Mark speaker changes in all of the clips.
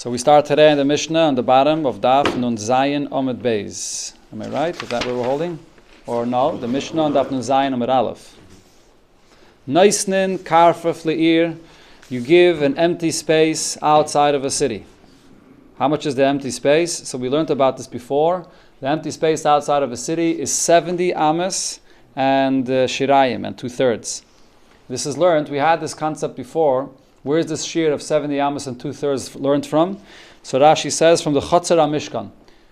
Speaker 1: So we start today in the Mishnah on the bottom of Daf Nun Zayin Amud Beis. Am I right? Is that where we're holding? Or no? The Mishnah on Daf Nun Zayin Amud Aleph. Neisnin Karfaf Le'ir. You give an empty space outside of a city. How much is the empty space? So we learned about this before. The empty space outside of a city is 70 amas and shirayim, and 2/3. This is learned. We had this concept before. Where is this shear of 70 amas and 2/3 learned from? So Rashi says from the Chatzar HaMishkan.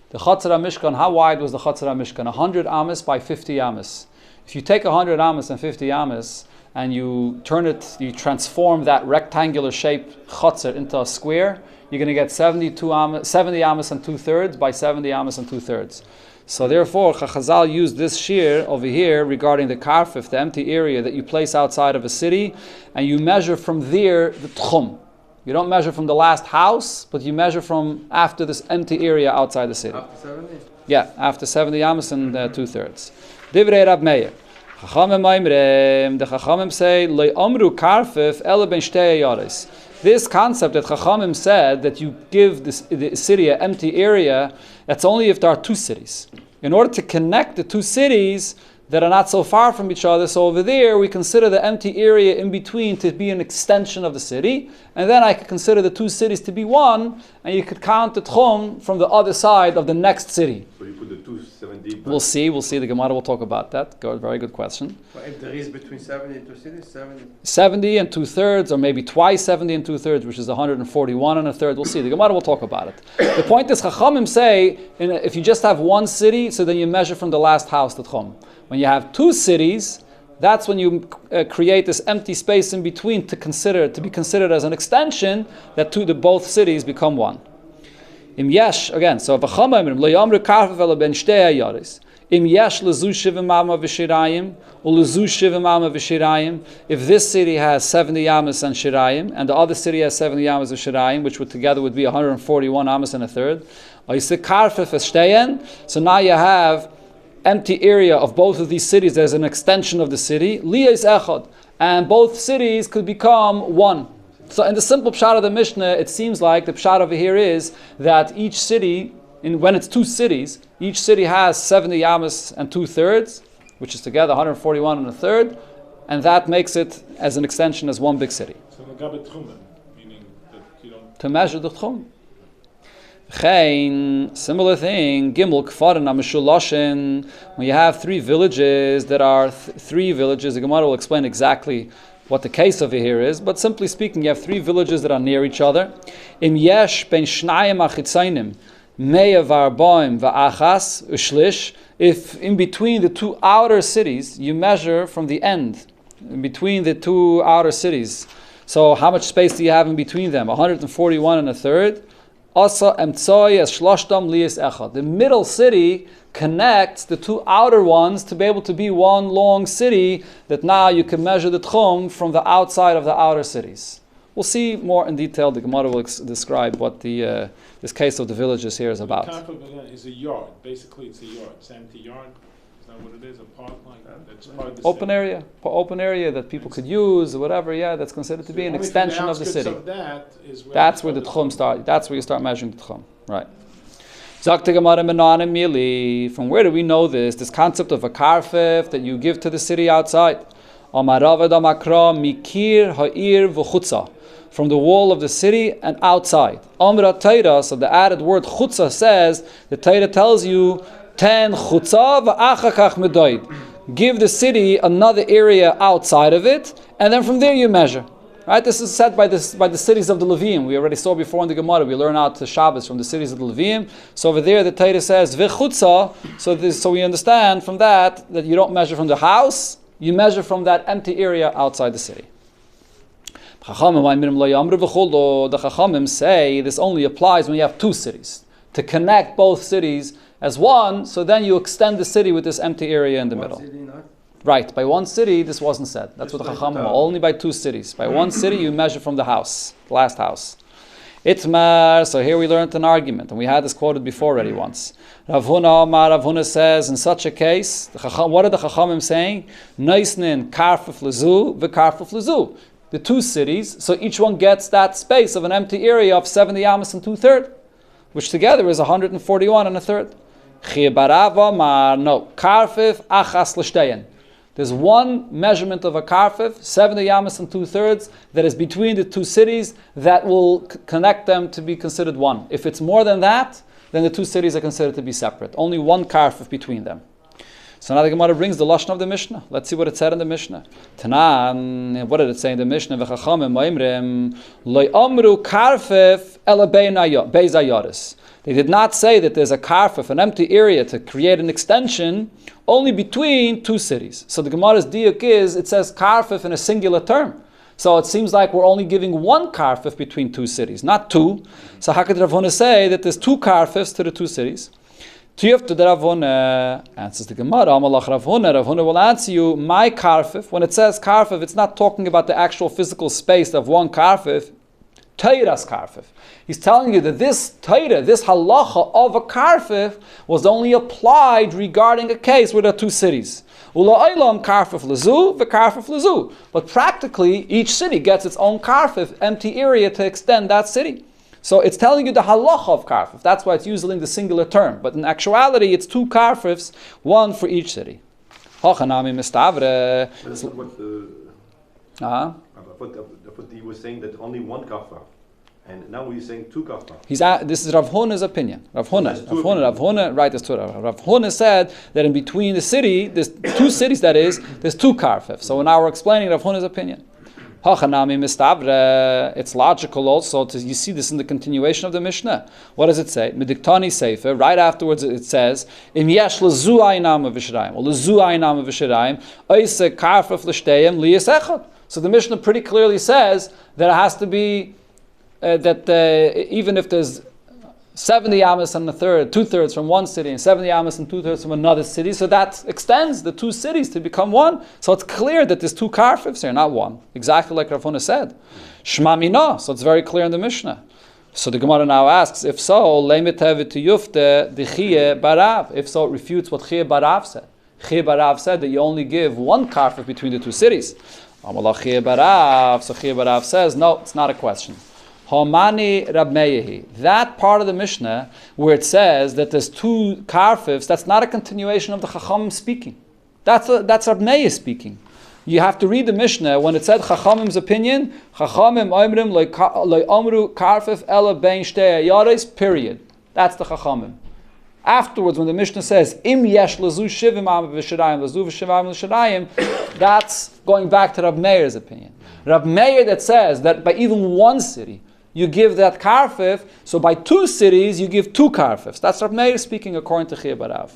Speaker 1: The Chatzar HaMishkan, how wide was the Chatzar HaMishkan? 100 amas by 50 amas. If you take 100 amas and 50 amas and you turn it, you transform that rectangular shape Chatzar into a square, you're going to get 70 amas and 2/3 by 70 amas and 2/3. So therefore, Chazal used this shear over here regarding the karfif, the empty area that you place outside of a city, and you measure from there the tchum. You don't measure from the last house, but you measure from after this empty area outside the city.
Speaker 2: After 70?
Speaker 1: Yeah, after 70 amas and 2/3. Divrei Rab Meir. Chachamim Maimrem, the Chachamim say, Lo amru karfif ele ben shtei yaris. This concept that Chachamim said that you give the city an empty area, that's only if there are two cities. In order to connect the two cities that are not so far from each other, so over there we consider the empty area in between to be an extension of the city, and then I could consider the two cities to be one, and you could count the tchum from the other side of the next city.
Speaker 2: So you put the 270.
Speaker 1: We'll see. The Gemara will talk about that. Very good question.
Speaker 2: But if there is between 70 and 2 cities, 70?
Speaker 1: 70 and 2/3, or maybe twice 70 and 2/3, which is 141 and a third. We'll see. The Gemara will talk about it. The point is, Chachamim say, if you just have one city, so then you measure from the last house the tchum. When you have two cities, that's when you create this empty space in between to be considered as an extension that both cities become one. Im yesh, again, so v'chama lo yamru karfef ela ben shtei yaris. Im yesh lezu shivim ama v'shirayim, or lezu shivim ama v'shirayim. If this city has 70 amas and shirayim, and the other city has 70 amas and shirayim, which together would be 141 amas and a third, karfef es shteyen. So now you have empty area of both of these cities as an extension of the city, liyas echad, and both cities could become one. So in the simple pshat of the Mishnah, it seems like the pshat over here is that each city, when it's two cities, each city has 70 amas and 2/3, which is together 141 and a third, and that makes it as an extension as one big city.
Speaker 3: So meaning that you don't...
Speaker 1: To measure the tchum. Similar thing, Gimel Kfarin Amishuloshin. When you have three villages that are three villages, the Gemara will explain exactly what the case over here is. But simply speaking, you have three villages that are near each other. Im yesh ben shnayim achitzainim meya v'arbaim v'achas ushlish. If in between the two outer cities, you measure from the end, in between the two outer cities. So how much space do you have in between them? 141 and a third. The middle city connects the two outer ones to be able to be one long city that now you can measure the tchum from the outside of the outer cities. We'll see more in detail. The Gemara will describe what this case of the villages here is about.
Speaker 3: Is a yard. Basically, it's a yard. It's an empty yard. Is that what it is? A park like that? That's part of the
Speaker 1: open
Speaker 3: city.
Speaker 1: Open area that people could use or whatever. Yeah, that's considered to be an extension of the city.
Speaker 3: Of that is where
Speaker 1: that's where the tchum starts. That's where you start measuring the tchum. Right. From where do we know this? This concept of a karfef that you give to the city outside. From the wall of the city and outside. Amra Taira, so the added word chutza says, the Taira tells you, ten chutza v'achakach medoid. Give the city another area outside of it, and then from there you measure. Right? This is said by the cities of the Levium. We already saw before in the Gemara. We learn out the Shabbos from the cities of the Levium. So over there the Taira says v'chutza. So we understand from that you don't measure from the house, you measure from that empty area outside the city. The Chachamim say this only applies when you have two cities. To connect both cities as one, so then you extend the city with this empty area in the middle. Right, by one city, this wasn't said. That's what the Chachamim, only by two cities. By one city, you measure from the house, the last house. Itmar, so here we learned an argument, and we had this quoted before already once. Rav Huna says, in such a case, what are the Chachamim saying? Neisnin karfuf lezu v'karfuf lezu. the two cities, so each one gets that space of an empty area of 70 amas and 2/3, which together is 141 and 1/3. No, karfif achas l'shteyen. There's one measurement of a karfif, 70 yamas and 2/3, that is between the two cities that will connect them to be considered one. If it's more than that, then the two cities are considered to be separate. Only one karfif between them. So now the Gemara brings the lashon of the Mishnah. Let's see what it said in the Mishnah. Tanan, what did it say in the Mishnah? V'chachamim ma'imrim lo amru karfif ela beis ayaris. They did not say that there's a karfif, an empty area, to create an extension only between two cities. So the Gemara's diuk is, it says karfif in a singular term. So it seems like we're only giving one karfif between two cities, not two. So how could Rav Huna say that there's two karfifs to the two cities? Tiyuf to the Rav Huna, answers the Gemara, Amalach Rav Huna will answer you, my karfif, when it says karfif, it's not talking about the actual physical space of one karfif, Teiras karfif. He's telling you that this Teira, this halacha of a karfif, was only applied regarding a case where there are two cities. Ula'aylam karfif lezu, v'karfif lezu. But practically, each city gets its own karfif, empty area to extend that city. So it's telling you the halacha of karfif. That's why it's using the singular term. But in actuality, it's two karfifs, one for each city. Hachanami mistavre.
Speaker 2: That's not what what he was saying, that only one kafra. And now we're saying two kafra.
Speaker 1: This is Rav Huna's opinion. Rav Huna, right, that's Torah. Rav Huna said that in between the city, there's two cities, that is, there's two karfif. So now we're explaining Rav Huna's opinion. Hachanami mistavre. It's logical also, you see this in the continuation of the Mishnah. What does it say? Mediktani Sefer, right afterwards it says, Im yesh lezu aynam v'shirayim, or lezu aynam v'shirayim, oise karfif l'shteyim liyas echad. So the Mishnah pretty clearly says that it has to be, even if there's 70 amas and 2/3 from one city, and 70 amas and 2/3 from another city, so that extends the two cities to become one. So it's clear that there's two karfifs here, not one. Exactly like Rav Huna said. Shma mina, so it's very clear in the Mishnah. So the Gemara now asks, if so, leimitev to yufte the chiyeh barav. If so, it refutes what chiyeh barav said. Chiyeh barav said that you only give one karfif between the two cities. So Chiyeh Barav says, no, it's not a question. Homani Rab Meyehi. That part of the Mishnah where it says that there's two karfifs, that's not a continuation of the Chachamim speaking. That's Rab Meyehi speaking. You have to read the Mishnah when it said Chachamim's opinion. Chachamim oimrim loy amru karfif ela bein shtei yaris, period. That's the Chachamim. Afterwards, when the Mishnah says Im yesh lezu shivim am v'shirayim lezu v'shivim l'shirayim, that's going back to Rab Meir's opinion. Rab Meir that says that by even one city you give that karfif, so by two cities you give two karfifs. That's Rab Meir speaking according to Chiyeh Barav.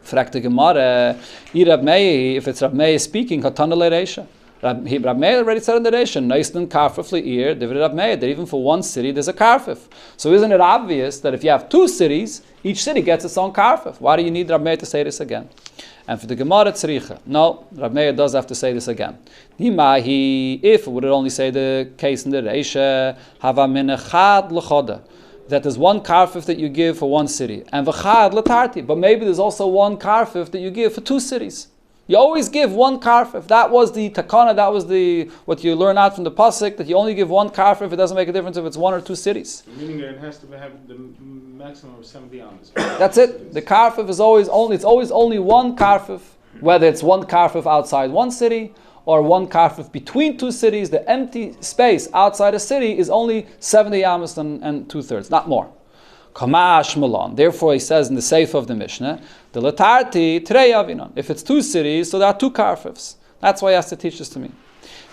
Speaker 1: Fragt the Gemara, Rab Meir, if it's Rab Meir speaking, Hatana le'reisha. Rab Meir already said in the nation, Neisnan karfif le'ir, David Rab Meir, that even for one city there's a karfif. So isn't it obvious that if you have two cities, each city gets its own karfif? Why do you need Rab Meir to say this again? And for the Gemara tzricha, no, Rab Meir does have to say this again. If would it only say the case in the Reisha, hava min echad l'choda, that there's one karfif that you give for one city, and v'chad l'tarti, but maybe there's also one karfif that you give for two cities. You always give one karfif. That was the takana, that was what you learn out from the pasuk, that you only give one karfif. It doesn't make a difference if it's one or two cities.
Speaker 3: Meaning that it has to have the maximum of 70 amas.
Speaker 1: That's it. The karfif is always only one karfif, whether it's one karfif outside one city or one karfif between two cities. The empty space outside a city is only 70 amas and 2/3, not more. Kamash Malon. Therefore, he says in the Seif of the Mishnah, the Latarti Trei Avinon. If it's two cities, so there are two karfifs. That's why he has to teach this to me.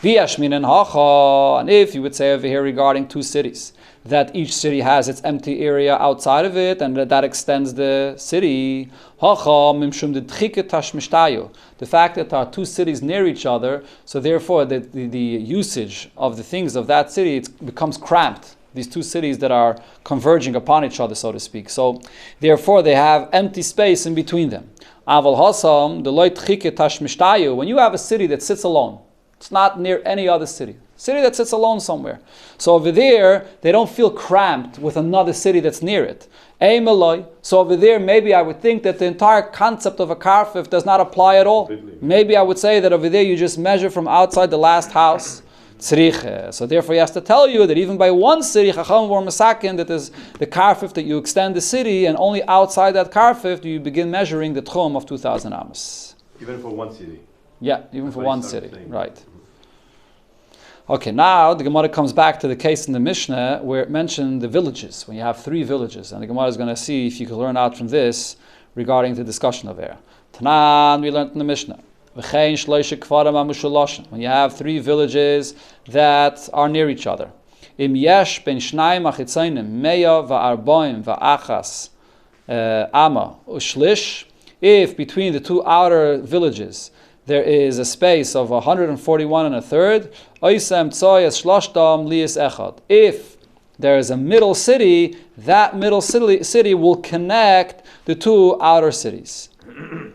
Speaker 1: V'yashmin and hacha. And if you would say over here regarding two cities, that each city has its empty area outside of it, and that extends the city. Hacha mimshum d'tchiket tashmishtayu. The fact that there are two cities near each other, so therefore the usage of the things of that city becomes cramped. These two cities that are converging upon each other, so to speak. So, therefore, they have empty space in between them. Aval hasam, the loit chike tashmishtayu. When you have a city that sits alone, it's not near any other city. City that sits alone somewhere. So over there, they don't feel cramped with another city that's near it. So over there, maybe I would think that the entire concept of a karfif does not apply at all. Maybe I would say that over there you just measure from outside the last house tzriche. So therefore he has to tell you that even by one city, Chacham were masakin, that is the karfif that you extend the city, and only outside that karfif do you begin measuring the tchum of 2,000 amos.
Speaker 2: Even for one city.
Speaker 1: Yeah, even
Speaker 2: That's
Speaker 1: for
Speaker 2: what
Speaker 1: one
Speaker 2: he started
Speaker 1: city,
Speaker 2: saying.
Speaker 1: right. Okay, now the Gemara comes back to the case in the Mishnah where it mentioned the villages, when you have 3 villages. And the Gemara is going to see if you can learn out from this regarding the discussion of there. Tanan, we learned in the Mishnah. When you have 3 villages that are near each other. Im yesh ben shnayim achitzainim meya va'arbaim va'achas ama ushlish. If between the 2 outer villages there is a space of 141 and a third, if there is a middle city, that middle city will connect the 2 outer cities.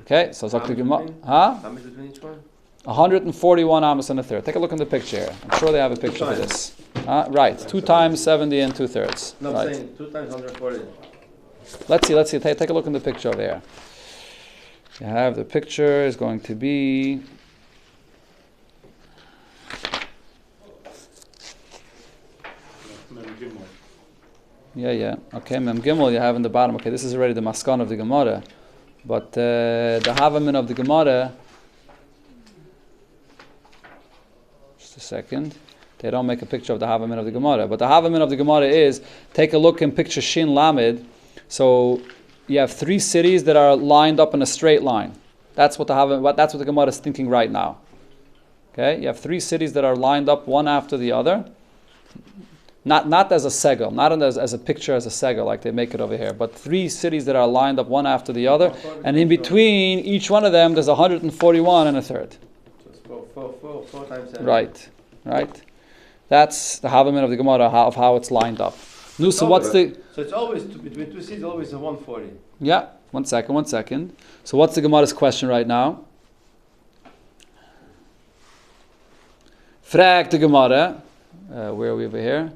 Speaker 1: Okay, so
Speaker 4: How much between each one?
Speaker 1: 141 amos and a third. Take a look in the picture here. I'm sure they have a picture for this. Right, 2 times 70 and 2/3.
Speaker 4: No, I'm
Speaker 1: Right.
Speaker 4: saying 2 times 140.
Speaker 1: Let's see. Take a look in the picture over here. You have the picture is going to be
Speaker 3: Mem Gimel.
Speaker 1: yeah. Okay, Mem Gimel you have in the bottom. Okay, this is already the maskan of the Gemara, but the havamin of the Gemara. Just a second. They don't make a picture of the havamin of the Gemara, but the havamin of the Gemara is take a look in picture Shin Lamed. So you have 3 cities that are lined up in a straight line. That's what the Gemara is thinking right now. Okay, you have 3 cities that are lined up one after the other. Not as a segel, not as a picture as a segel like they make it over here, but 3 cities that are lined up one after the other, and in between each one of them there's 141 and a third.
Speaker 4: So it's 4 times 7.
Speaker 1: Right. That's the havamin of the Gemara of how it's lined up. No, so what's the?
Speaker 4: So it's always between 2 cities, always a 140.
Speaker 1: Yeah. One second. So what's the Gemara's question right now? Frag the Gemara. Where are we over here?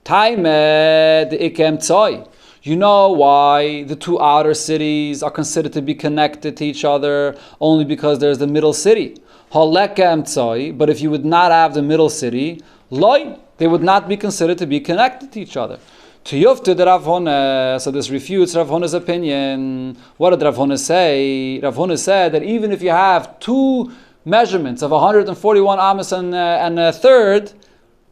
Speaker 1: Taime the ikem tzoi. You know why the 2 outer cities are considered to be connected to each other only because there's the middle city. Halekem tzoi. But if you would not have the middle city, loi, they would not be considered to be connected to each other. To Yufta the Rav Huna, so this refutes Rav Huna's opinion. What did Rav Huna say? Rav Huna said that even if you have 2 measurements of 141 amos and a third,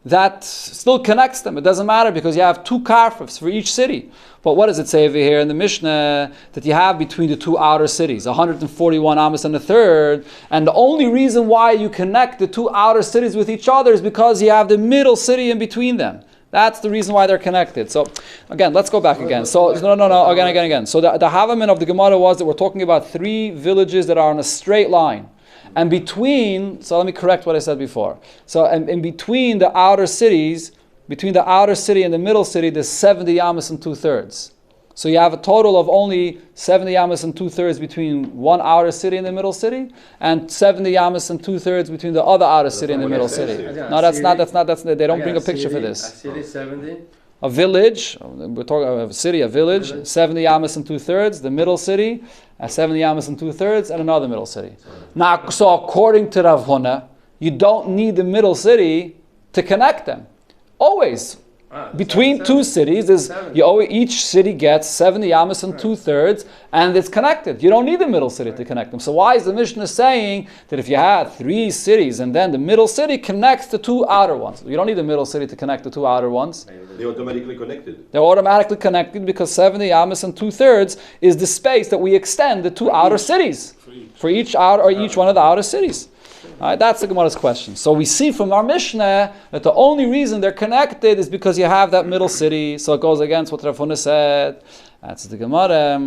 Speaker 1: that still connects them. It doesn't matter because you have 2 karfifs for each city. But what does it say over here in the Mishnah that you have between the 2 outer cities, 141 amos and a third, and the only reason why you connect the 2 outer cities with each other is because you have the middle city in between them. That's the reason why they're connected. So, again, let's go back again. So, no, again. So the havamin of the Gemara was that we're talking about 3 villages that are on a straight line. And between, so let me correct what I said before. So, in between the outer cities, between the outer city and the middle city, there's 70 amos and 2/3. So you have a total of only 70 amos and 2/3 between one outer city and the middle city, and 70 amos and 2/3 between the other outer city and the middle city. No, that's not. They don't bring a picture for this.
Speaker 4: A city 70.
Speaker 1: A village, we're talking about a city, a village, 70 amos and 2/3, the middle city, 70 amos and 2/3, and another middle city. Now, so according to Rav Huna, you don't need the middle city to connect them. Always. Between 2 cities, each city gets 70 amos and 2/3, and it's connected. You don't need the middle city to connect them. So why is the Mishnah saying that if you had 3 cities and then the middle city connects the 2 outer ones? You don't need the middle city to connect the 2 outer ones.
Speaker 2: They're automatically connected.
Speaker 1: They're automatically connected because 70 amos and 2/3 is the space that we extend the 2 outer cities for each outer or each one of the outer cities. All right, that's the Gemara's question. So we see from our Mishnah that the only reason they're connected is because you have that middle city. So it goes against what Rav Huna said. That's the Gemara.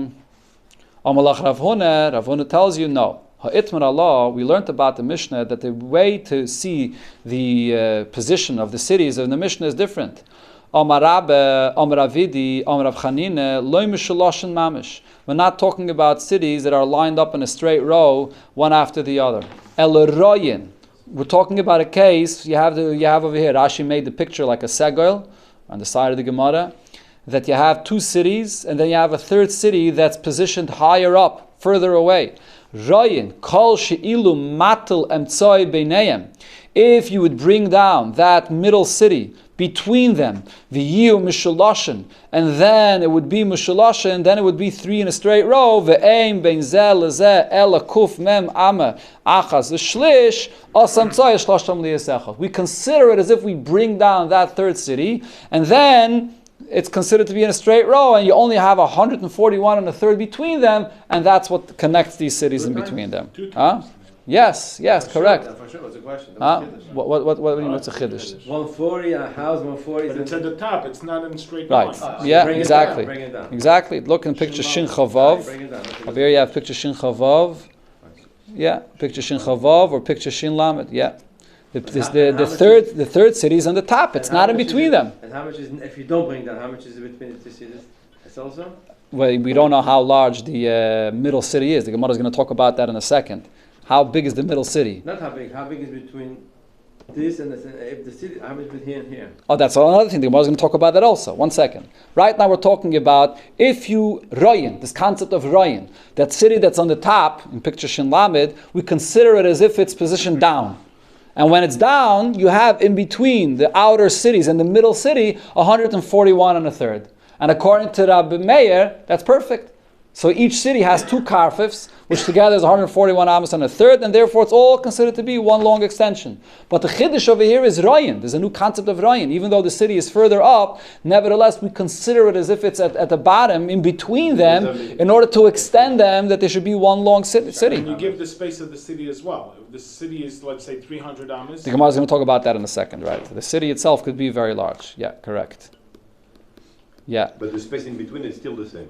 Speaker 1: Amalach Rav Huna tells you no. Ha'itmar Allah, we learned about the Mishnah that the way to see the position of the cities in the Mishnah is different. Amar Rabbe, Amar Avidi, Amar Rav Chanine, Lo Mishaloshin Mamish. We're not talking about cities that are lined up in a straight row, one after the other. El Royin. We're talking about a case, you have over here, Rashi made the picture like a segel on the side of the Gemara, that you have 2 cities, and then you have a 3rd city that's positioned higher up, further away. Royin, kol she'ilu matel emtsoi beineim. If you would bring down that middle city between them, v'yiu mishaloshin, and then it would be mishaloshin, then it would be 3 in a straight row, ve'eim bein zeh lezeh ela kuf mem ama achas l'shlish, asam tzoi shloshtam liyasechot. We consider it as if we bring down that third city, and then it's considered to be in a straight row, and you only have 141 and a third between them, and that's what connects these cities in between them.
Speaker 3: Two
Speaker 1: Huh?
Speaker 3: times.
Speaker 1: Yes, correct.
Speaker 4: For sure, it's a question.
Speaker 1: Huh? What do you mean, what's a chiddush?
Speaker 4: 140, a house, 140.
Speaker 3: But it's at the top, it's not in a straight
Speaker 1: Right.
Speaker 3: line.
Speaker 1: Yeah,
Speaker 4: Bring it
Speaker 1: exactly.
Speaker 4: down, bring it down.
Speaker 1: Exactly. Look in picture Shin Chavav.
Speaker 4: Bring it down.
Speaker 1: Over here you have picture Shin Chavav. Yeah, picture Shin Chavav or picture Shin Lamed. Yeah. The third city is on the top. It's not in between them.
Speaker 4: And how much is, if you don't bring down, how much is it between the two cities? It's also?
Speaker 1: Well, we don't know how large the middle city is. The Gemara is going to talk about that in a second. How big is the middle city?
Speaker 4: Not how big is between this and this, if the city, how much between here and here?
Speaker 1: Oh, that's another thing. The Gemara is going to talk about that also. 1 second. Right now we're talking about if you royin, this concept of royin, that city that's on the top, in picture Shin Lamed, we consider it as if it's positioned down. And when it's down, you have in between the outer cities and the middle city 141 and a third. And according to Rabbi Meir, that's perfect. So each city has 2 karfifs, which together is 141 amos and a third, and therefore it's all considered to be one long extension. But the chiddush over here is royin. There's a new concept of royin. Even though the city is further up, nevertheless we consider it as if it's at the bottom, in between them, in order to extend them, that there should be one long city.
Speaker 3: And you give the space of the city as well. If the city is, let's say, 300 amas.
Speaker 1: The Gemara is going to talk about that in a second, right? The city itself could be very large. Yeah, correct. Yeah.
Speaker 2: But the space in between is still the same.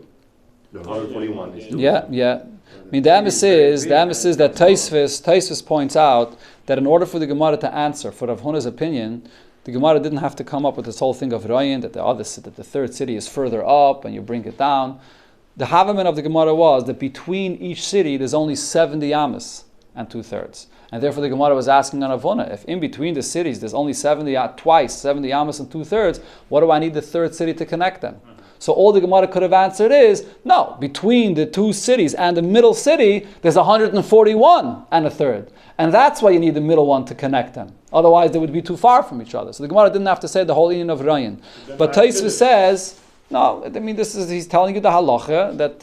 Speaker 2: The 141 is still
Speaker 1: Yeah. I mean, the emphasis is that Taisvis points out that in order for the Gemara to answer, for Rav Huna's opinion, the Gemara didn't have to come up with this whole thing of Royin, that the third city is further up and you bring it down. The Havaman of the Gemara was that between each city there's only 70 amas and 2/3. And therefore the Gemara was asking on Rav Huna, if in between the cities there's only 70 amas and 2/3, what do I need the third city to connect them? So all the Gemara could have answered is, no, between the 2 cities and the middle city, there's 141 and a third. And that's why you need the middle one to connect them. Otherwise they would be too far from each other. So the Gemara didn't have to say the whole union of Rayin. But Taisva says, no, I mean, he's telling you the halacha, that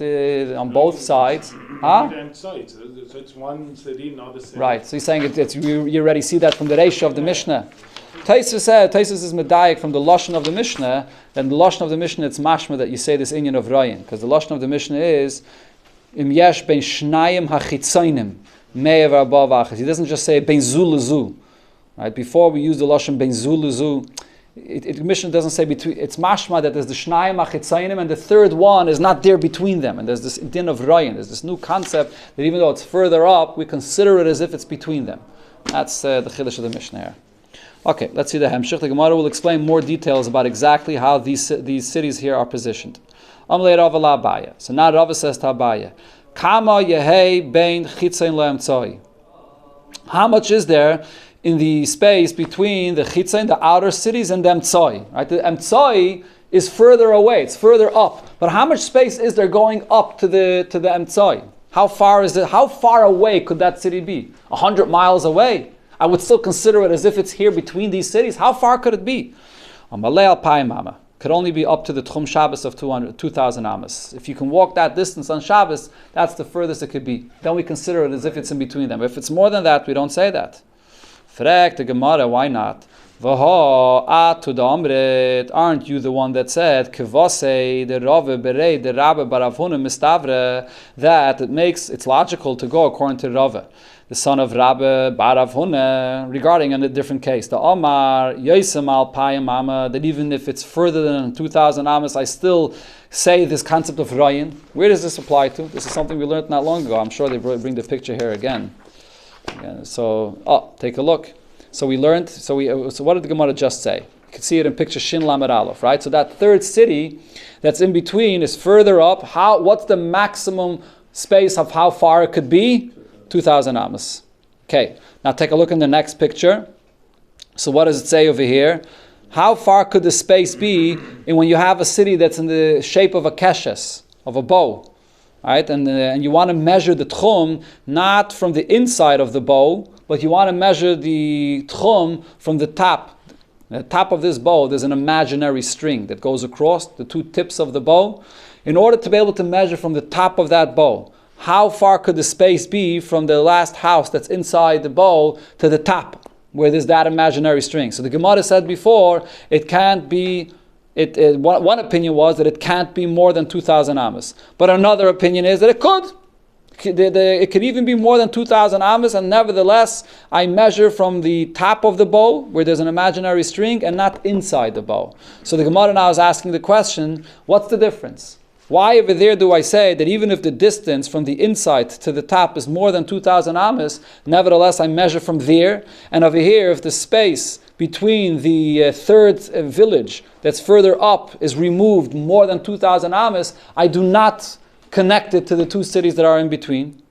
Speaker 1: on both sides. Huh?
Speaker 3: So it's one city, another city.
Speaker 1: Right, so he's saying you already see that from the ratio of the Mishnah. Taisus is medayik from the lashon of the Mishnah, and the lashon of the Mishnah it's mashma that you say this inyan of Rayin, because the lashon of the Mishnah is im yesh ben shnayim hachitzainim me'ev arba v'achas. He doesn't just say ben zu lezu. Right? Before we use the lashon ben zu lezu, the Mishnah doesn't say between. It's mashma that there's the shnayim hachitzainim, and the third one is not there between them, and there's this din of Rayin. There's this new concept that even though it's further up, we consider it as if it's between them. That's the chiddush of the Mishnah here. Okay, let's see the Hemshich. The Gemara will explain more details about exactly how these cities here are positioned. Amlei Rava la Abaya. So now Rava says to Abaya, Kama yehei bein chitzain le'emtzoi. How much is there in the space between the chitzain, the outer cities, and the emtzoi? Right? The emtzoi is further away; it's further up. But how much space is there going up to the emtzoi? How far is it? How far away could that city be? 100 miles away? I would still consider it as if it's here between these cities. How far could it be? Could only be up to the Tchum Shabbos of 2,000 amas. If you can walk that distance on Shabbos, that's the furthest it could be. Then we consider it as if it's in between them. If it's more than that, we don't say that. Frek the Gemara, why not? Aren't you the one that said Kivase the Rave Berei the Rabbe Baravuna Mistavre, that it's logical to go according to Rave, the son of Rabbe Barav Huna, regarding a different case. The Omar Yosem al Payim Amma, that even if it's further than 2,000 amas, I still say this concept of Rayin. Where does this apply to? This is something we learned not long ago. I'm sure they bring the picture here again. So, take a look. So we learned. So what did the Gemara just say? You can see it in picture Shin Lamed Aleph, right? So that third city that's in between is further up. What's the maximum space of how far it could be? 2,000 amas. Okay, now take a look in the next picture. So what does it say over here? How far could the space be when you have a city that's in the shape of a keshes, of a bow? right? And you want to measure the tchum not from the inside of the bow, but you want to measure the tchum from the top. At the top of this bow, there's an imaginary string that goes across the two tips of the bow. In order to be able to measure from the top of that bow, how far could the space be from the last house that's inside the bow to the top, where there's that imaginary string? So the Gemara said before, it can't be. One opinion was that it can't be more than 2,000 amas. But another opinion is that it could. It could even be more than 2,000 amas, and nevertheless, I measure from the top of the bow, where there's an imaginary string, and not inside the bow. So the Gemara now is asking the question, what's the difference? Why over there do I say that even if the distance from the inside to the top is more than 2,000 amas, nevertheless I measure from there, and over here, if the space between the third village that's further up is removed more than 2,000 amas, I do not connect it to the two cities that are in between?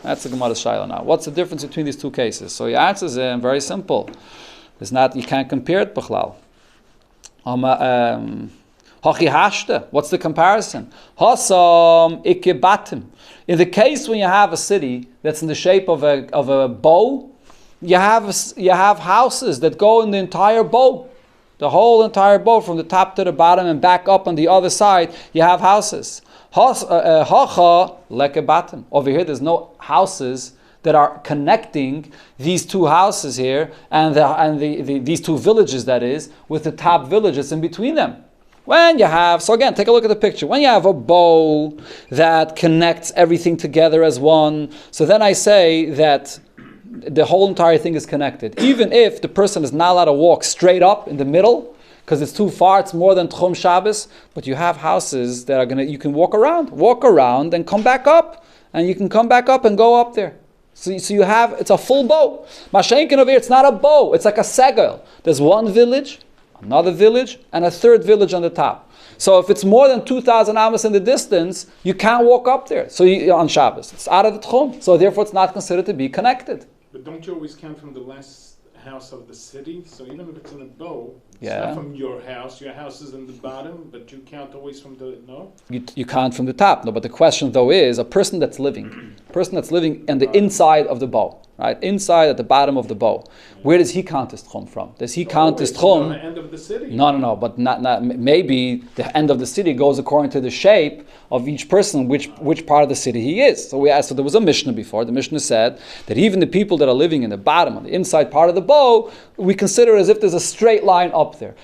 Speaker 1: That's the Gemara's Shaila now. What's the difference between these two cases? So he answers it very simple. It's not, you can't compare it, B'chlal. What's the comparison? In the case when you have a city that's in the shape of a bow, you have houses that go in the entire bow. The whole entire bow from the top to the bottom and back up on the other side, you have houses. Over here there's no houses that are connecting these two houses here and these two villages, that is, with the top villages in between them. When you have, so again, take a look at the picture. When you have a bow that connects everything together as one, so then I say that the whole entire thing is connected. Even if the person is not allowed to walk straight up in the middle, because it's too far, it's more than Tchum Shabbos, but you have houses that are you can walk around and come back up, and you can come back up and go up there. So you have, it's a full bow. Mashenkin over here, it's not a bow, it's like a segel. There's one village, another village, and a third village on the top. So if it's more than 2,000 amas in the distance, you can't walk up there. So on Shabbos, it's out of the tchum. So therefore, it's not considered to be connected.
Speaker 3: But don't you always count from the last house of the city? So even if it's in a bow, it's
Speaker 1: Yeah.
Speaker 3: not from your house is in the bottom, but you count always from the, no?
Speaker 1: You count from the top. No, but the question though is, a person that's living in the inside of the bow, right? Inside at the bottom of the bow. Where does he count his tchum from? Does he count his tchum?
Speaker 3: On the end of the city.
Speaker 1: No, but not. Maybe the end of the city goes according to the shape of each person, which part of the city he is. So we asked. So there was a Mishnah before. The Mishnah said that even the people that are living in the bottom, on the inside part of the bow, we consider as if there's a straight line up there.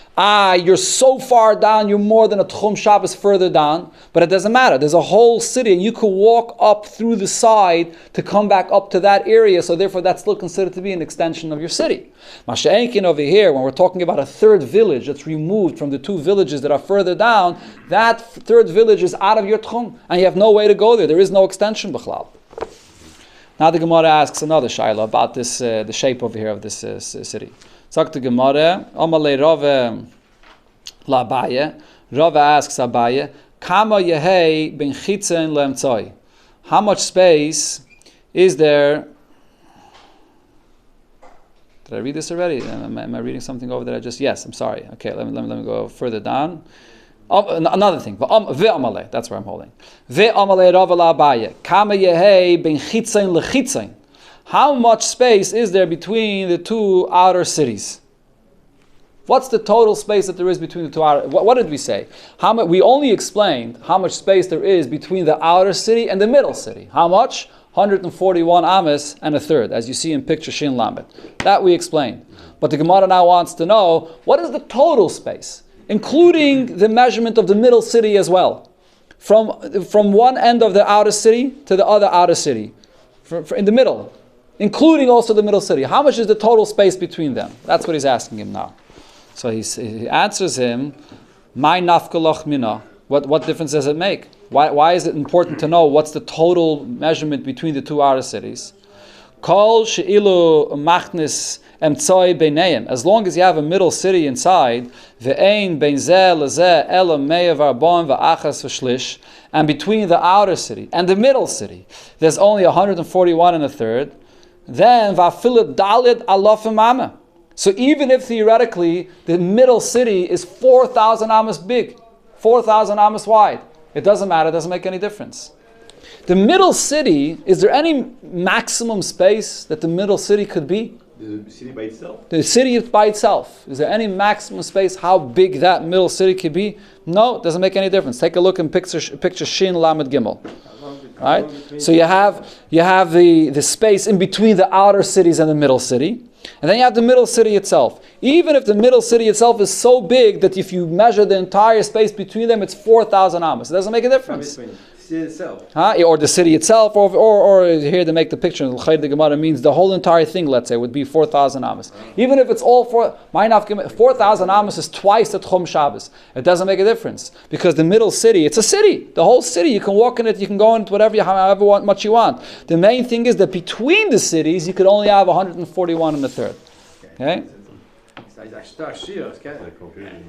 Speaker 1: You're so far down, you're more than a Tchum Shabbos further down, but it doesn't matter. There's a whole city, and you could walk up through the side to come back up to that area. So therefore, that's still considered to be an extension of your city. Masha'enkin over here, when we're talking about a third village that's removed from the two villages that are further down, that third village is out of your tchum, and you have no way to go there. There is no extension, b'chlal. Now the Gemara asks another shaila about this, the shape over here of this city. Sagt the Gemara, Amalei Rava LaAbaye. Rava asks Abaye, Kama Yehei ben Chitzen le'emtzoi. How much space is there? Did I read this already? Am I reading something over there? Yes, I'm sorry. Okay, let me go further down. Another thing. Ve'amale, that's where I'm holding. Ve'amale Rava LaAbaye. Kama Yehei ben Chitzain leChitzain. How much space is there between the two outer cities? What's the total space that there is between the two outer? What did we say? We only explained how much space there is between the outer city and the middle city. How much? 141 amas and a third, as you see in picture Shin Lamed. That we explained. But the Gemara now wants to know, what is the total space, including the measurement of the middle city as well, from one end of the outer city to the other outer city, in the middle, including also the middle city. How much is the total space between them? That's what he's asking him now. So he answers him, "My nafkalach mina." What difference does it make? Why is it important to know what's the total measurement between the two outer cities? Kol she'ilu machnis emtzoi beineim. As long as you have a middle city inside, ve'ein bein zeh lezeh ela me'av arbon va'achas v'shlish, and between the outer city and the middle city, there's only 141 and a third. Then va'filit dalit alofim amah. So even if theoretically the middle city is 4,000 amas big, 4,000 amas wide, It doesn't matter, it doesn't make any difference. The middle city, is there any maximum space that the middle city could be?
Speaker 2: The city by itself?
Speaker 1: The city by itself. Is there any maximum space how big that middle city could be? No, it doesn't make any difference. Take a look in picture Shin Lamed Gimel. Right? So you have the space in between the outer cities and the middle city. And then you have the middle city itself. Even if the middle city itself is so big that if you measure the entire space between them, it's 4,000 amos. It doesn't make a difference.
Speaker 4: The city itself.
Speaker 1: Or the city itself, or here to make the picture, the Gemara means the whole entire thing, let's say, would be 4,000 amos. Even if it's all 4,000 amos is twice the Tchum Shabbos. It doesn't make a difference. Because the middle city, it's a city. The whole city, you can walk in it, you can go in it however much you want. The main thing is that between the cities, you could only have 141 and a third. Okay?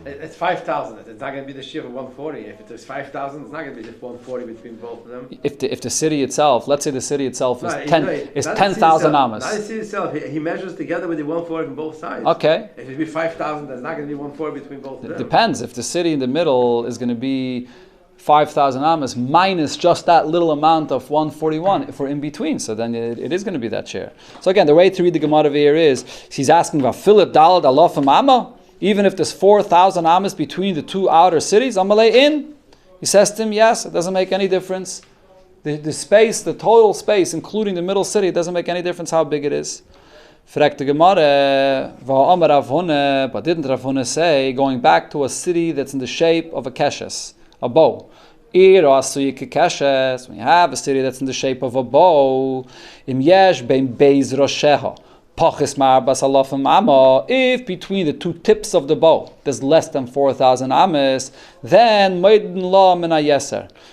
Speaker 4: It's 5,000. It's not going to be the shear of 140. If it is 5,000, it's not going to be just 140 between both of them.
Speaker 1: If the city itself, let's say the city itself is 10,000 amos.
Speaker 4: Not the city itself. He measures together with the 140 from both sides.
Speaker 1: Okay.
Speaker 4: If it be 5,000, that's not going to be 140 between both of them.
Speaker 1: It depends. If the city in the middle is going to be 5,000 amos minus just that little amount of 141 if we're in between, so then it is going to be that share. So again, the way to read the Gemara here is he's asking about Philip Dalad Alofim Amma, even if there's 4,000 amos between the two outer cities, Amalei in. He says to him, yes, it doesn't make any difference. The space, the total space, including the middle city, it doesn't make any difference how big it is. Fragt the Gemara, but didn't Rav Huna say going back to a city that's in the shape of a keshes, a bow? When you have a city that's in the shape of a bow, if between the two tips of the bow there's less than 4,000 ames, then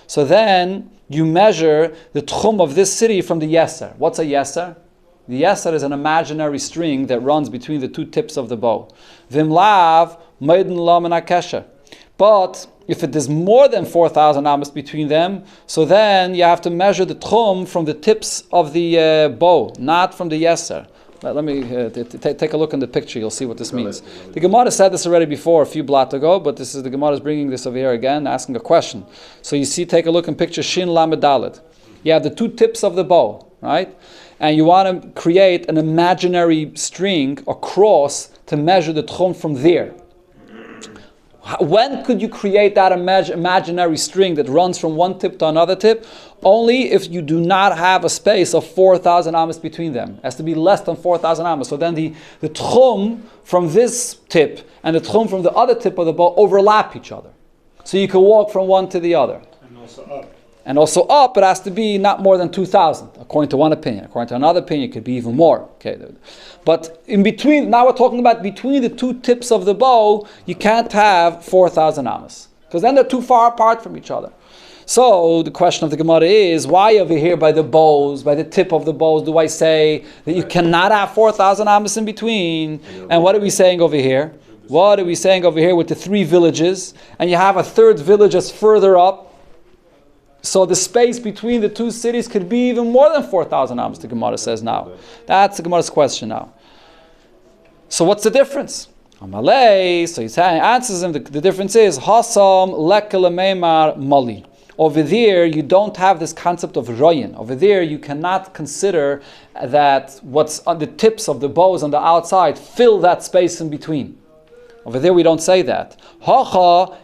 Speaker 1: so then you measure the tchum of this city from the yeser. What's a yeser? The yeser is an imaginary string that runs between the two tips of the bow. But if it is more than 4,000 amos between them, so then you have to measure the tchum from the tips of the bow, not from the yeser. Let me take a look in the picture. You'll see what this means. The Gemara said this already before, a few blot ago, but this is the Gemara is bringing this over here again, asking a question. So you see, take a look in picture Shin Lamed Dalet. You have the two tips of the bow, right? And you want to create an imaginary string, a cross, to measure the tchum from there. When could you create that imaginary string that runs from one tip to another tip? Only if you do not have a space of 4,000 amos between them. It has to be less than 4,000 amos. So then the tchum from this tip and the tchum from the other tip of the bow overlap each other. So you can walk from one to the other.
Speaker 3: And also up.
Speaker 1: And also up, it has to be not more than 2,000, according to one opinion. According to another opinion, it could be even more. Okay, but in between, now we're talking about between the two tips of the bow, you can't have 4,000 amos, because then they're too far apart from each other. So the question of the Gemara is, why over here by the bows, by the tip of the bows, do I say that you cannot have 4,000 amos in between? And what are we saying over here? What are we saying over here with the three villages? And you have a third village that's further up. So the space between the two cities could be even more than 4,000 amos, the Gemara says now. That's the Gemara's question now. So what's the difference? Amalei, so he answers him, the difference is, Hasam lekelemeimar mali. Over there, you don't have this concept of royin. Over there, you cannot consider that what's on the tips of the bows on the outside fill that space in between. Over there, we don't say that. Over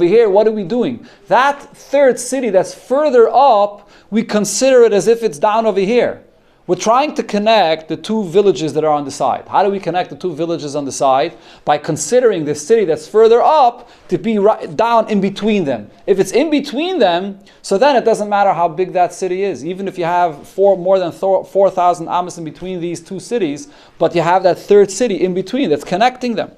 Speaker 1: here, what are we doing? That third city that's further up, we consider it as if it's down over here. We're trying to connect the two villages that are on the side. How do we connect the two villages on the side? By considering the city that's further up to be right down in between them. If it's in between them, so then it doesn't matter how big that city is. Even if you have more than 4,000 amos in between these two cities, but you have that third city in between that's connecting them.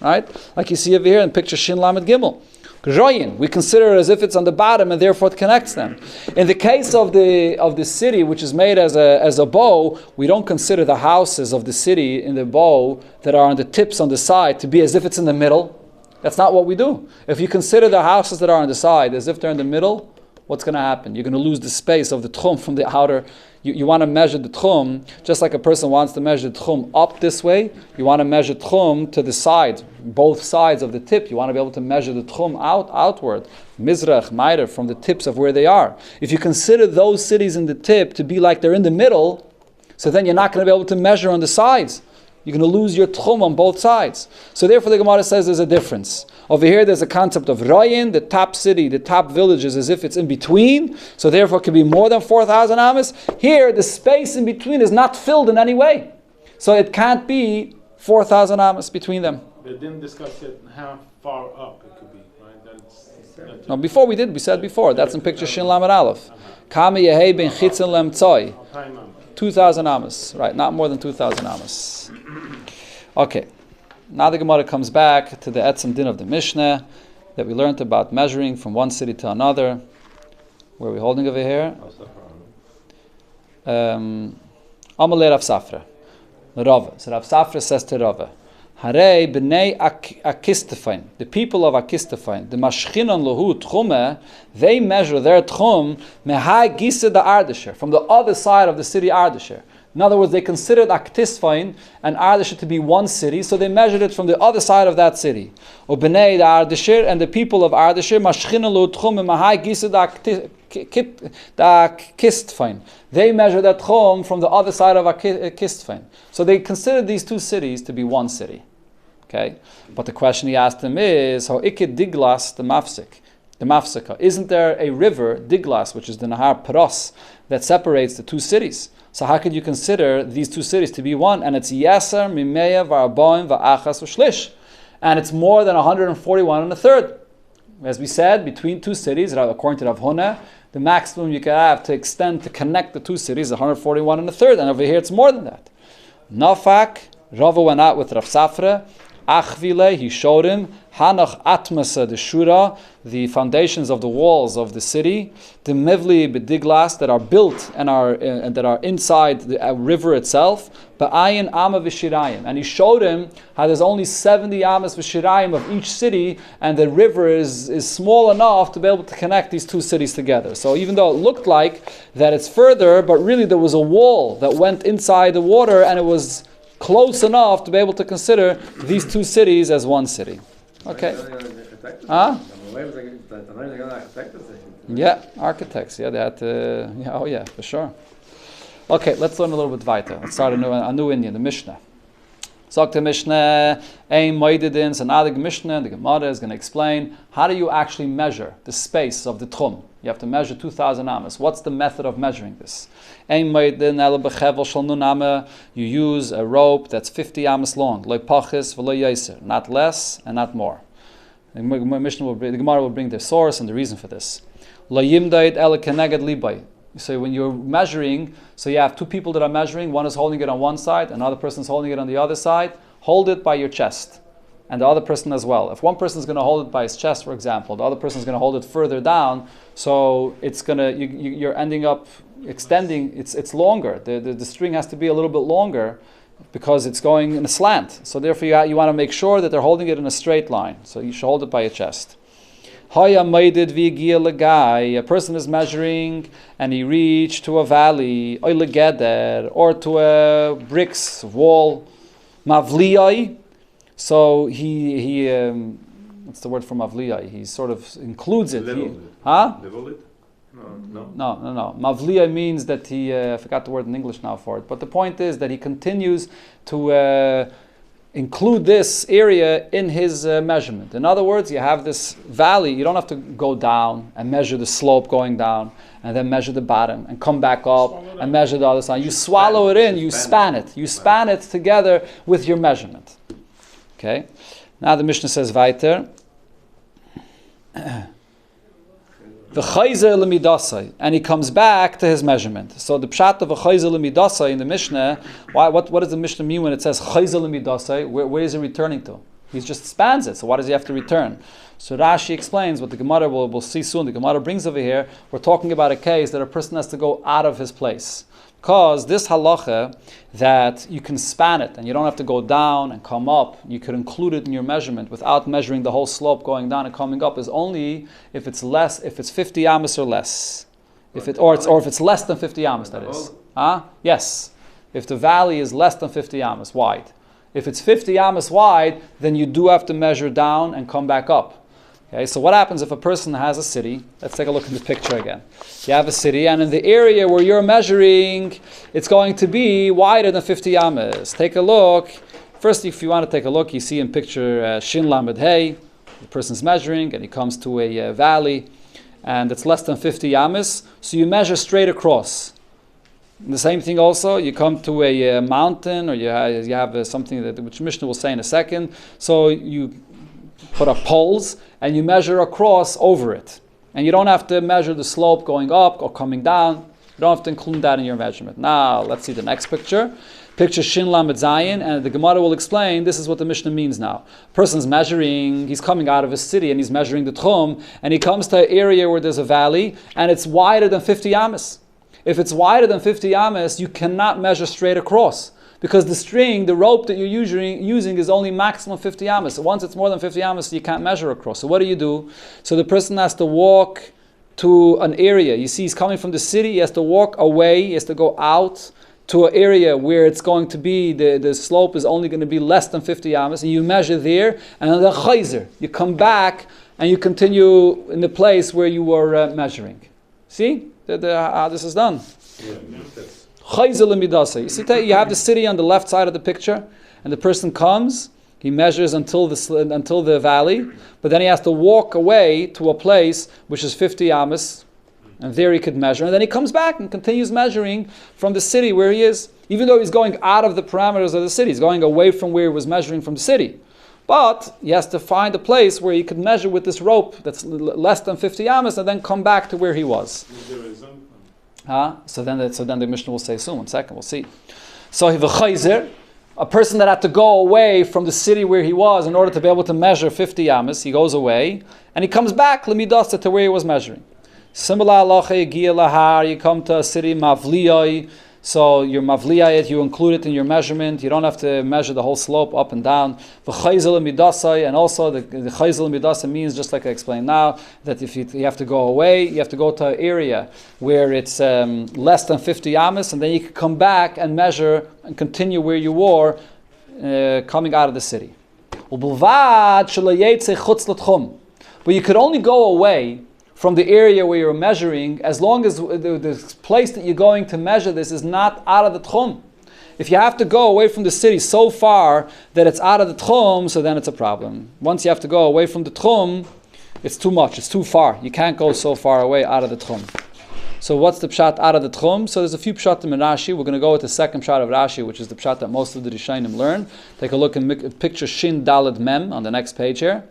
Speaker 1: Right? Like you see over here in picture Shin Lamed Gimel. Royin, we consider it as if it's on the bottom and therefore it connects them. In the case of the city, which is made as a bow, we don't consider the houses of the city in the bow that are on the tips on the side to be as if it's in the middle. That's not what we do. If you consider the houses that are on the side as if they're in the middle, what's going to happen? You're going to lose the space of the tchum from the outer. You want to measure the tchum, just like a person wants to measure the tchum up this way, you want to measure tchum to the side, both sides of the tip. You want to be able to measure the tchum outward, mizrach, ma'ariv, from the tips of where they are. If you consider those cities in the tip to be like they're in the middle, so then you're not going to be able to measure on the sides. You're going to lose your tchum on both sides. So therefore the Gemara says there's a difference. Over here there's a concept of Rayin, the top city, the top village is as if it's in between, so therefore it could be more than 4,000 amas. Here the space in between is not filled in any way. So it can't be 4,000 amas between them.
Speaker 3: They didn't discuss yet how far up it could be, right?
Speaker 1: No, before we said before, that's in picture Shin Lamed Aleph. Kami Yehei ben Chitzen Lem Tzoi. 2,000 amas, right, not more than 2,000 amas. Okay, now the Gemara comes back to the Etzem Din of the Mishnah that we learned about measuring from one city to another. Where are we holding over here? Amalei Rav Safra. Rava. So Rav Safra says to Rava, Harei b'nei Akistefain, the people of Akistefain, the Mashchinon Lahu Tchume, they measure their Tchum mehai Gisa da Ardasher, from the other side of the city Ardasher. In other words, they considered Aktisfain and Ardasher to be one city, so they measured it from the other side of that city. O b'nei da Ardasher, and the people of Ardasher, Mashchinon Lahu Tchume mehai Gisa da Kistfain. They measure that Tchum from the other side of Kistfain. So they considered these two cities to be one city. Okay? But the question he asked him is, how ikid diglas the mafsika? Isn't there a river, diglas, which is the Nahar Paros, that separates the two cities? So how could you consider these two cities to be one? And it's Yeser, Mimeya, Varaboim, Va'achas, Ushlish. And it's more than 141 and a third. As we said, between two cities, according to Rav Huna, the maximum you can have to extend, to connect the two cities, is 141 and a third. And over here it's more than that. Nafak, Rava went out with Rav Safra. Achvile, he showed him. Hanach Atmasa, the Shura, the foundations of the walls of the city. The Mevli B'diglas, that are built and that are inside the river itself. Ba'ayin Ama V'shirayim. And he showed him how there's only 70 Amas V'shirayim of each city, and the river is small enough to be able to connect these two cities together. So even though it looked like that it's further, but really there was a wall that went inside the water, and it was close enough to be able to consider these two cities as one city. Okay. Huh? Yeah, architects. Yeah, they had to. Yeah, oh yeah, for sure. Okay, let's learn a little bit weiter. Let's start a new Indian, the Mishnah. Sagt the Mishnah, ein moidedin, it's another Mishnah. The Gemara is going to explain how do you actually measure the space of the tchum. You have to measure 2,000 amas. What's the method of measuring this? Ein moidedin ele bechevel shel nun ama. You use a rope that's 50 amas long, lo pachis v'lo yaser, not less and not more. The Gemara will bring the source and the reason for this. Lo yimdait ele keneged libay. So when you're measuring, so you have two people that are measuring, one is holding it on one side, another person is holding it on the other side, hold it by your chest, and the other person as well. If one person is going to hold it by his chest, for example, the other person is going to hold it further down, so it's going to, you're ending up extending, it's longer. The string has to be a little bit longer because it's going in a slant. So therefore you want to make sure that they're holding it in a straight line. So you should hold it by your chest. A person is measuring and he reached to a valley, or to a bricks wall, mavliyai. So he what's the word for mavliyai? He sort of includes it.
Speaker 2: Level it?
Speaker 1: No. Mavliyai means that he, I forgot the word in English now for it, but the point is that he continues to include this area in his measurement. In other words, you have this valley, you don't have to go down and measure the slope going down and then measure the bottom and come back up and measure the other side. You swallow it in, you span it. You span it together with your measurement. Okay? Now the Mishnah says weiter. And he comes back to his measurement. So the pshat of a chayzel l'midasai in the Mishnah, what does the Mishnah mean when it says chayzel l'midasai? Where is he returning to? He just spans it, so why does he have to return? So Rashi explains what the Gemara will see soon. The Gemara brings over here, we're talking about a case that a person has to go out of his place. Because this halacha that you can span it and you don't have to go down and come up, you could include it in your measurement without measuring the whole slope going down and coming up, is only if it's less, if it's 50 amas or less. If it's less than 50 amas, that is. Yes. If the valley is less than 50 amas wide. If it's 50 amas wide, then you do have to measure down and come back up. Okay, so what happens if a person has a city? Let's take a look at the picture again. You have a city, and in the area where you're measuring, it's going to be wider than 50 amas. Take a look. First, if you want to take a look, you see in picture Shin Lamed Hey, the person's measuring, and he comes to a valley, and it's less than 50 amas, so you measure straight across. And the same thing also, you come to a mountain, or you have something which Mishnah will say in a second, so you put up poles, and you measure across over it. And you don't have to measure the slope going up or coming down. You don't have to include that in your measurement. Now, let's see the next picture. Picture Shin Lamed Zayin, and the Gemara will explain this is what the Mishnah means now. Person's measuring, he's coming out of his city, and he's measuring the Tchum, and he comes to an area where there's a valley, and it's wider than 50 amas. If it's wider than 50 amas, you cannot measure straight across. Because the string, the rope that you're using is only maximum 50 amas. Once it's more than 50 amas, you can't measure across. So what do? So the person has to walk to an area. You see, he's coming from the city. He has to walk away. He has to go out to an area where it's going to be, the slope is only going to be less than 50 amas. And you measure there, and then the chayzer. You come back, and you continue in the place where you were measuring. See how this is done? You see, you have the city on the left side of the picture, and the person comes, he measures until the valley, but then he has to walk away to a place which is 50 amas, and there he could measure, and then he comes back and continues measuring from the city where he is, even though he's going out of the parameters of the city, he's going away from where he was measuring from the city. But he has to find a place where he could measure with this rope that's less than 50 amas, and then come back to where he was. So then the Mishnah will say soon. 1 second, we'll see. So a person that had to go away from the city where he was in order to be able to measure 50 amas, he goes away and he comes back lemidasa to where he was measuring. Similar halacha yigia lahar, you come to a city mavliyai, so you're mavliyai, you include it in your measurement. You don't have to measure the whole slope up and down. V'chayzel midasai, and also the chayzel midasai means, just like I explained now, that if you have to go away, you have to go to an area where it's less than 50 amas, and then you can come back and measure and continue where you were coming out of the city. But you could only go away from the area where you're measuring, as long as the place that you're going to measure this is not out of the tchum. If you have to go away from the city so far that it's out of the tchum, so then it's a problem. Once you have to go away from the tchum, it's too much, it's too far. You can't go so far away out of the tchum. So what's the pshat out of the tchum? So there's a few pshatim in Rashi. We're going to go with the second pshat of Rashi, which is the pshat that most of the Rishonim learn. Take a look and picture Shin Daled Mem on the next page here.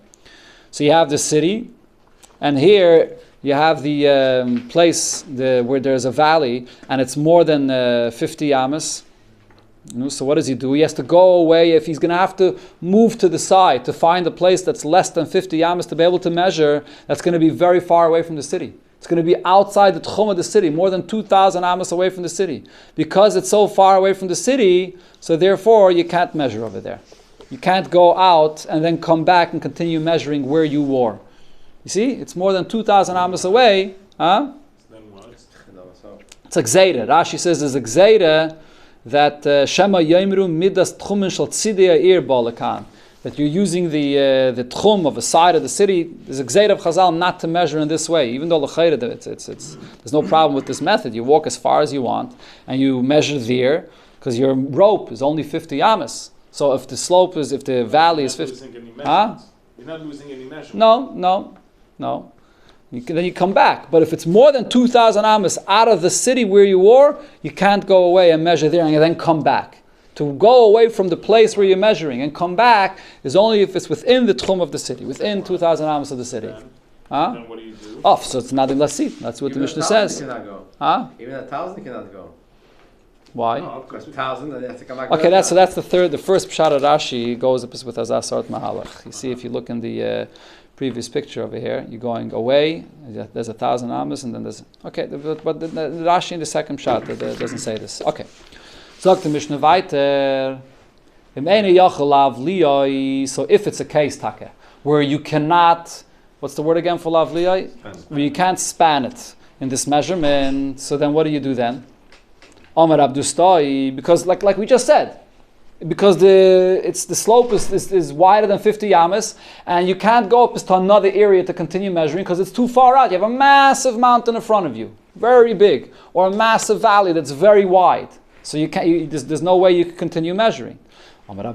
Speaker 1: So you have the city, and here you have the place where there's a valley, and it's more than 50 amas. So what does he do? He has to go away. If he's going to have to move to the side to find a place that's less than 50 amas to be able to measure, that's going to be very far away from the city. It's going to be outside the tchum of the city, more than 2,000 amas away from the city. Because it's so far away from the city, so therefore you can't measure over there. You can't go out and then come back and continue measuring where you were. You see, it's more than 2,000 amas away. Huh? It's a gzeira. Rashi says there's a gzeira that Shema Yomru Midas Tchumen Shal Tzidei Ir Balakan. That you're using the tchum of a side of the city. There's a gzeira of Chazal not to measure in this way. Even though l'chayra, there's no problem with this method. You walk as far as you want and you measure there because your rope is only 50 amas. So if the valley is 50,
Speaker 3: you're not losing any measurement.
Speaker 1: No. Then you come back. But if it's more than 2,000 amas out of the city where you were, you can't go away and measure there and then come back. To go away from the place where you're measuring and come back is only if it's within the tchum of the city, within 2,000 amas of the city.
Speaker 3: Then what do you do?
Speaker 1: Off, so it's not in Lassit. That's what
Speaker 4: Even
Speaker 1: the Mishnah says.
Speaker 4: Cannot go. Even 1,000 cannot go.
Speaker 1: Why?
Speaker 3: No,
Speaker 4: Because 1,000, then you have to come back.
Speaker 1: Okay, so that's the first pshat of Rashi goes up with Azasart Mahalach. You see, if you look in the previous picture over here. You're going away. There's 1,000 amas, and then there's okay. But the Rashi in the second shot doesn't say this. Okay. Sagt the Mishnah weiter. So if it's a case, Take, where you cannot, what's the word again for lav liyai? Where you can't span it in this measurement, so then what do you do then? Amar abdustai, because like we just said, because the slope is wider than 50 amas, and you can't go up to another area to continue measuring because it's too far out. You have a massive mountain in front of you, very big, or a massive valley that's very wide. So there's no way you can continue measuring. So over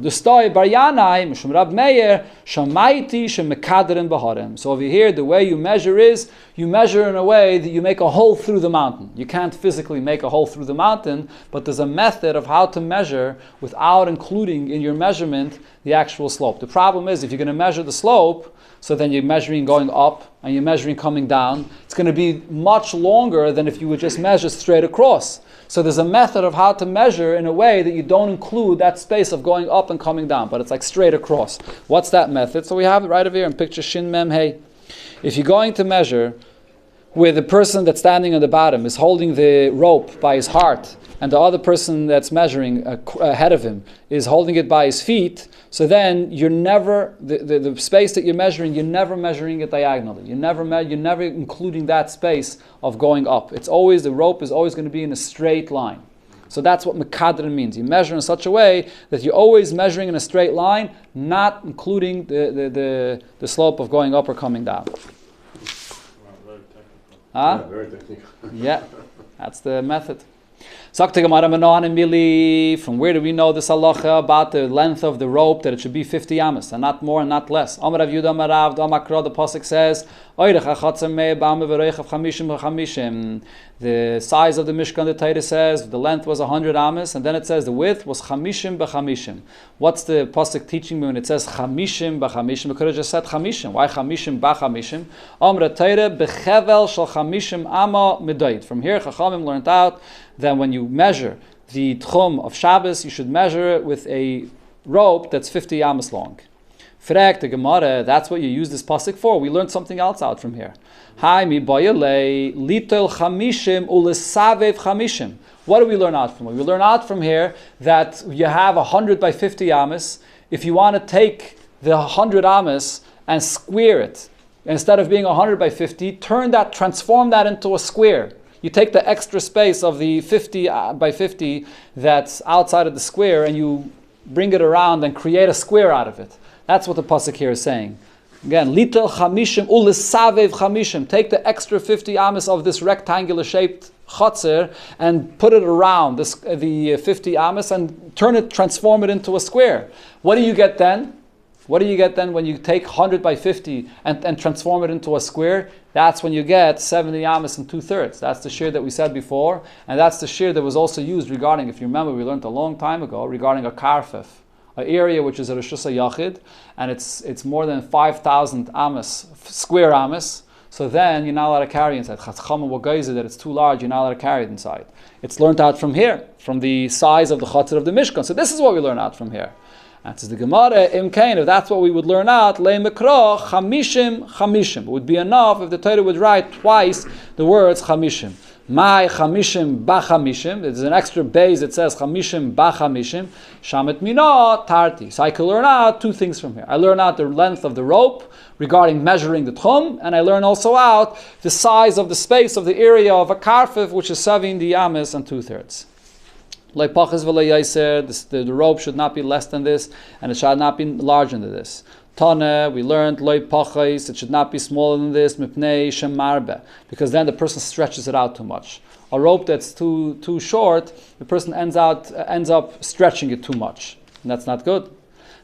Speaker 1: here, the way you measure is, you measure in a way that you make a hole through the mountain. You can't physically make a hole through the mountain, but there's a method of how to measure without including in your measurement the actual slope. The problem is, if you're going to measure the slope, so then you're measuring going up and you're measuring coming down, it's going to be much longer than if you would just measure straight across. So there's a method of how to measure in a way that you don't include that space of going up and coming down, but it's like straight across. What's that method? So we have it right over here in picture Shin Mem Hey. If you're going to measure where the person that's standing on the bottom is holding the rope by his heart, and the other person that's measuring ahead of him is holding it by his feet, so then you're never, the space that you're never measuring it diagonally. You're never including that space of going up. It's always, the rope is always going to be in a straight line. So that's what mekadrin means. You measure in such a way that you're always measuring in a straight line, not including the slope of going up or coming down.
Speaker 3: Very technical.
Speaker 1: Huh?
Speaker 2: Yeah, very technical.
Speaker 1: Yeah, that's the method. From where do we know this halacha about the length of the rope, that it should be 50 amas, and not more and not less? The pasuk says, the size of the Mishkan, the Torah says, the length was 100 amas, and then it says the width was 50 b'chamishim. What's the pasuk teaching me when it says 50 b'chamishim? We could have just said 50. Why 50 b'chamishim? Amra Torah b'chevel shel 50 ama midayit. From here, Chachamim learned out that when you measure the tchum of Shabbos, you should measure it with a rope that's 50 amas long. Frek the Gemara, that's what you use this pasuk for. We learned something else out from here. Hai mi bayale litel chamishim ulesavev chamishim. What do we learn out from here? We learn out from here that you have 100 by 50 amas. If you want to take the 100 amas and square it, instead of being 100 by 50, transform that into a square. You take the extra space of the 50 by 50 that's outside of the square, and you bring it around and create a square out of it. That's what the pasuk here is saying. Again, litel chamishim ulesavev chamishim. Take the extra 50 amas of this rectangular shaped chotzer and put it around the 50 amas and transform it into a square. What do you get then? What do you get then when you take 100 by 50 and transform it into a square? That's when you get 70 amas and 2/3. That's the shear that we said before, and that's the shear that was also used regarding, if you remember, we learned a long time ago, regarding a karfef, an area which is a Rosh Yachid, and it's more than 5,000 amas, square amas. So then you're not allowed to carry inside. That it's too large, you're not allowed to carry it inside. It's learned out from here, from the size of the chatzar of the Mishkan. So this is what we learn out from here. And says the Gemara, if that's what we would learn out, le mikro chamishim chamishim. It would be enough if the Torah would write twice the words chamishim. My chamishim b'chamishim. There's an extra base that says chamishim b'chamishim. Shamet mina tarti. So I can learn out two things from here. I learn out the length of the rope regarding measuring the tchum, and I learn also out the size of the space of the area of a karfif, which is 70 amas and 2/3. The rope should not be less than this, and it should not be larger than this. Tana, we learned it should not be smaller than this, because then the person stretches it out too much. A rope that's too short, the person ends up stretching it too much, and that's not good.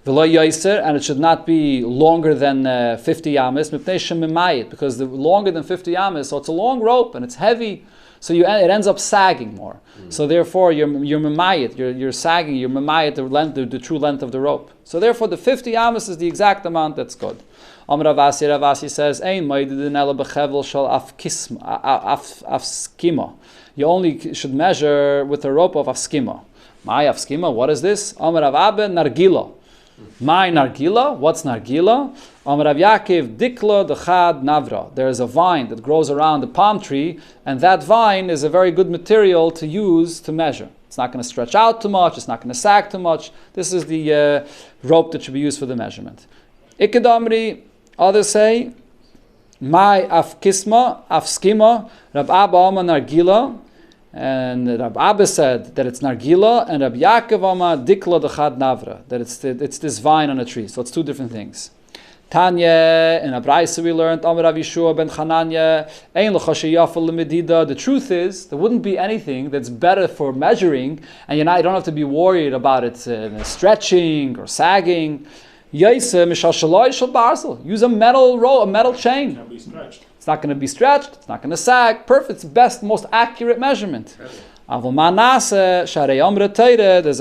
Speaker 1: And it should not be longer than 50 amas, because the longer than 50 amas, so it's a long rope and it's heavy. So it ends up sagging more. So therefore, you're memayit, you're sagging, you're memayit the true length of the rope. So therefore, the 50 amas is the exact amount that's good. Amar Ravasi says, "Ein ma'idin ela bechevel shel afskima." You only should measure with a rope of afskima. My afskima, what is this? Amar Rav Abba nargila. My nargila, what's nargila? Rav Yaakov dikla dechad navra. There is a vine that grows around the palm tree, and that vine is a very good material to use to measure. It's not going to stretch out too much, it's not going to sag too much. This is the rope that should be used for the measurement. Ikadamri, others say, my afkisma, afskima, Rab Abba Ama nargila, and Rab Abba said that it's nargila, and Rab Yaakov Ama dikla dechad navra, that it's this vine on a tree. So it's two different things. Tanya, in Abraisa we learned, Amar Rav Yeshua ben Chananya, Ein l'chashe yafal l'medida. The truth is, there wouldn't be anything that's better for measuring, and you don't have to be worried about it stretching or sagging. Yaisa mishal shaloi shal barzil. Use a metal rope, a metal chain.
Speaker 3: Can be stretched.
Speaker 1: It's not going to be stretched. It's not going to sag. Perfect. It's best, most accurate measurement. There's a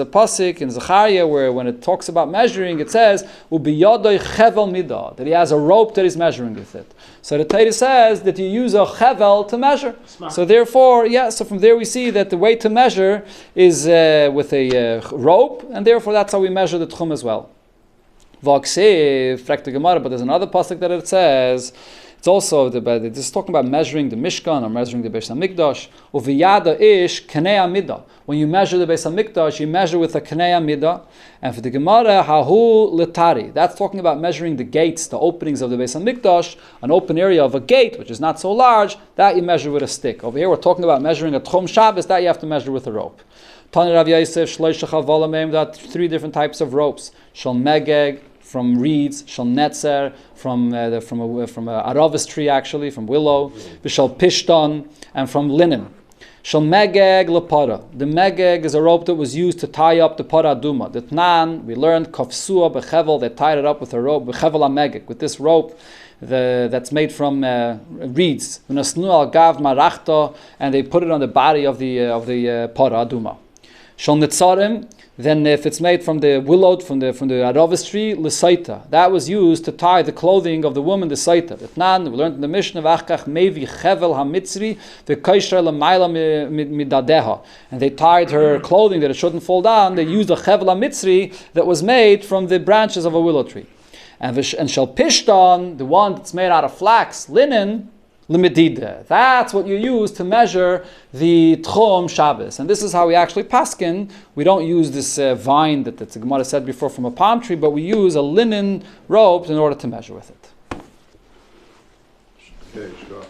Speaker 1: pasuk in Zechariah where when it talks about measuring, it says that he has a rope that he's measuring with it. So the Torah says that you use a chevel to measure. So therefore, so from there we see that the way to measure is with a rope, and therefore that's how we measure the tchum as well. But there's another pasuk that it says, it's also this is talking about measuring the Mishkan or measuring the Beis Hamikdash. Uviyada ish kanei amida. When you measure the Beis Hamikdash, you measure with a kanei amida. And for the Gemara, hahu litari. That's talking about measuring the gates, the openings of the Beis Hamikdash, an open area of a gate, which is not so large, that you measure with a stick. Over here, we're talking about measuring a tchum Shabbos, that you have to measure with a rope. Tani Rav Yosef shloisha chavalamim. That three different types of ropes. Shal megeg, from reeds, shal netzer, from a aravis tree actually, from willow, v'shal pishton, and from linen. Shal megeg lepara. The megeg is a rope that was used to tie up the para aduma. The tnan, we learned, kofsua bechevel, they tied it up with a rope, bechevel amegeg, with this rope that's made from reeds. V'nasnu al gav marachta, and they put it on the body of the para aduma. Shal netzarim. Then if it's made from the willow, from the aravis tree, l'saita. That was used to tie the clothing of the woman, the saita. We learned in the Mishnah, v'achkach mevi chevel hamitzri, v'kaisher l'mayla midadeha. And they tied her clothing that it shouldn't fall down. They used a chevel hamitzri that was made from the branches of a willow tree. And shal pishton, the one that's made out of flax, linen, Limedida. That's what you use to measure the Tchum Shabbos. And this is how we actually paskin. We don't use this vine that the Gemara said before from a palm tree, but we use a linen rope in order to measure with it.
Speaker 2: Okay, sure.